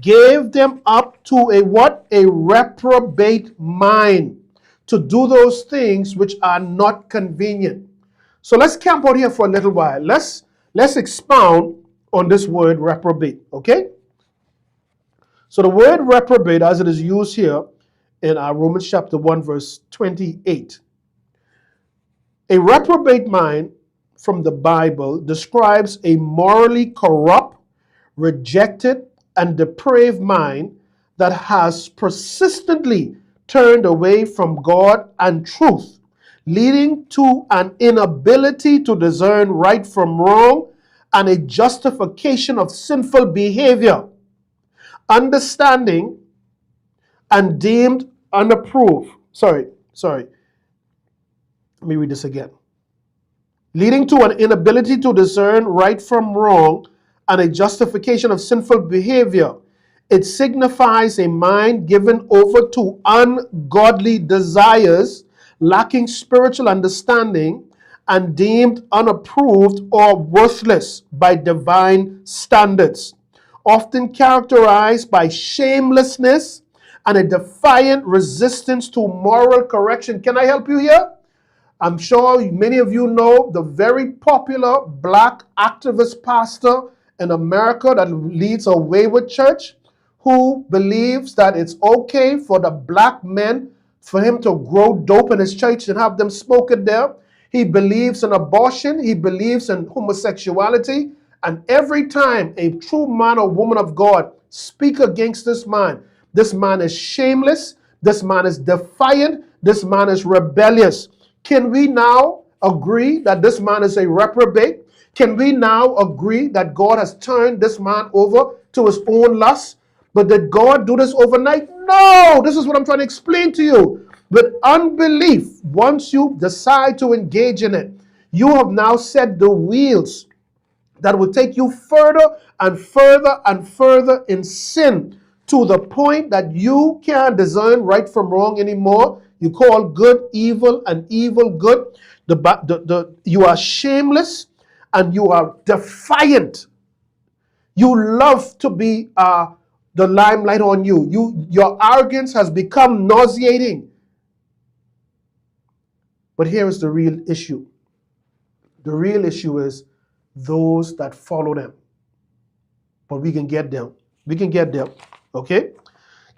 gave them up to a what? A reprobate mind, to do those things which are not convenient. So let's camp out here for a little while. Let's expound on this word reprobate, okay? So the word reprobate, as it is used here in Romans chapter 1, verse 28. A reprobate mind from the Bible describes a morally corrupt, rejected, and depraved mind that has persistently turned away from God and truth, leading to an inability to discern right from wrong and a justification of sinful behavior, understanding and deemed unapproved. Sorry. Let me read this again. Leading to an inability to discern right from wrong and a justification of sinful behavior. It signifies a mind given over to ungodly desires, lacking spiritual understanding, and deemed unapproved or worthless by divine standards, often characterized by shamelessness and a defiant resistance to moral correction. Can I help you here? I'm sure many of you know the very popular black activist pastor in America that leads a wayward church, who believes that it's okay for the black men, for him to grow dope in his church and have them smoke it there. He believes in abortion. He believes in homosexuality. And every time a true man or woman of God speak against this man is shameless. This man is defiant. This man is rebellious. Can we now agree that this man is a reprobate? Can we now agree that God has turned this man over to his own lust? But did God do this overnight? No! This is what I'm trying to explain to you. With unbelief, once you decide to engage in it, you have now set the wheels that will take you further and further and further in sin, to the point that you can't discern right from wrong anymore. You call good evil and evil good. You are shameless and you are defiant. You love to be the limelight on you. Your arrogance has become nauseating. But here is the real issue. The real issue is those that follow them. But we can get them. We can get them. Okay?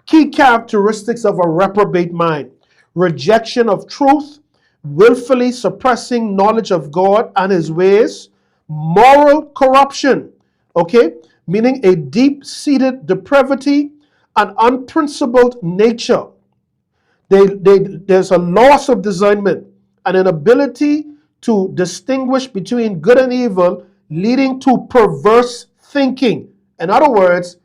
Key characteristics of a reprobate mind: rejection of truth, willfully suppressing knowledge of God and his ways, moral corruption, okay, meaning a deep-seated depravity, an unprincipled nature. There's a loss of discernment, an inability to distinguish between good and evil, leading to perverse thinking. In other words,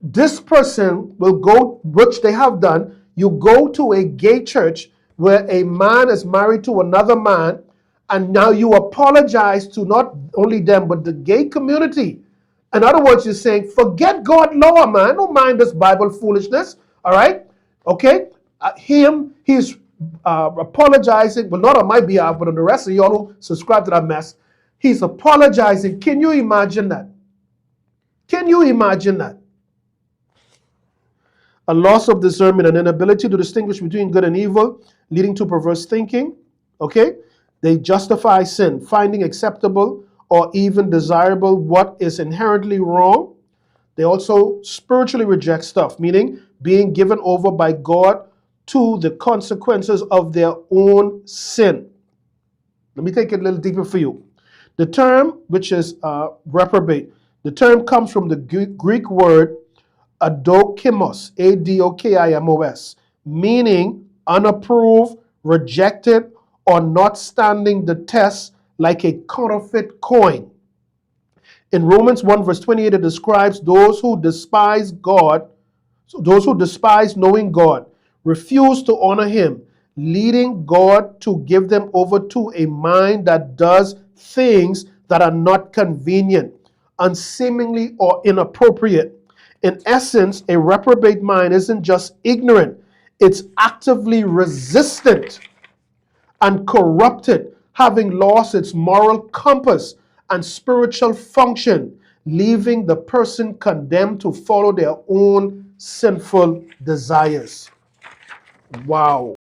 this person will go, which they have done, you go to a gay church where a man is married to another man, and now you apologize to not only them, but the gay community. In other words, you're saying, forget God law, man. Don't mind this Bible foolishness. All right? Okay? He's apologizing, well, not on my behalf, but on the rest of y'all who subscribe to that mess. He's apologizing. Can you imagine that? Can you imagine that? A loss of discernment, an inability to distinguish between good and evil, leading to perverse thinking. Okay? They justify sin, finding acceptable or even desirable what is inherently wrong. They also spiritually reject stuff, meaning being given over by God to the consequences of their own sin. Let me take it a little deeper for you. The term, which is reprobate, the term comes from the Greek word adokimos, A-D-O-K-I-M-O-S, meaning unapproved, rejected, or not standing the test, like a counterfeit coin. In Romans 1 verse 28, it describes those who despise God, so those who despise knowing God, refuse to honor him, leading God to give them over to a mind that does things that are not convenient, unseemly, or inappropriate. In essence, a reprobate mind isn't just ignorant, it's actively resistant and corrupted, having lost its moral compass and spiritual function, leaving the person condemned to follow their own sinful desires. Wow.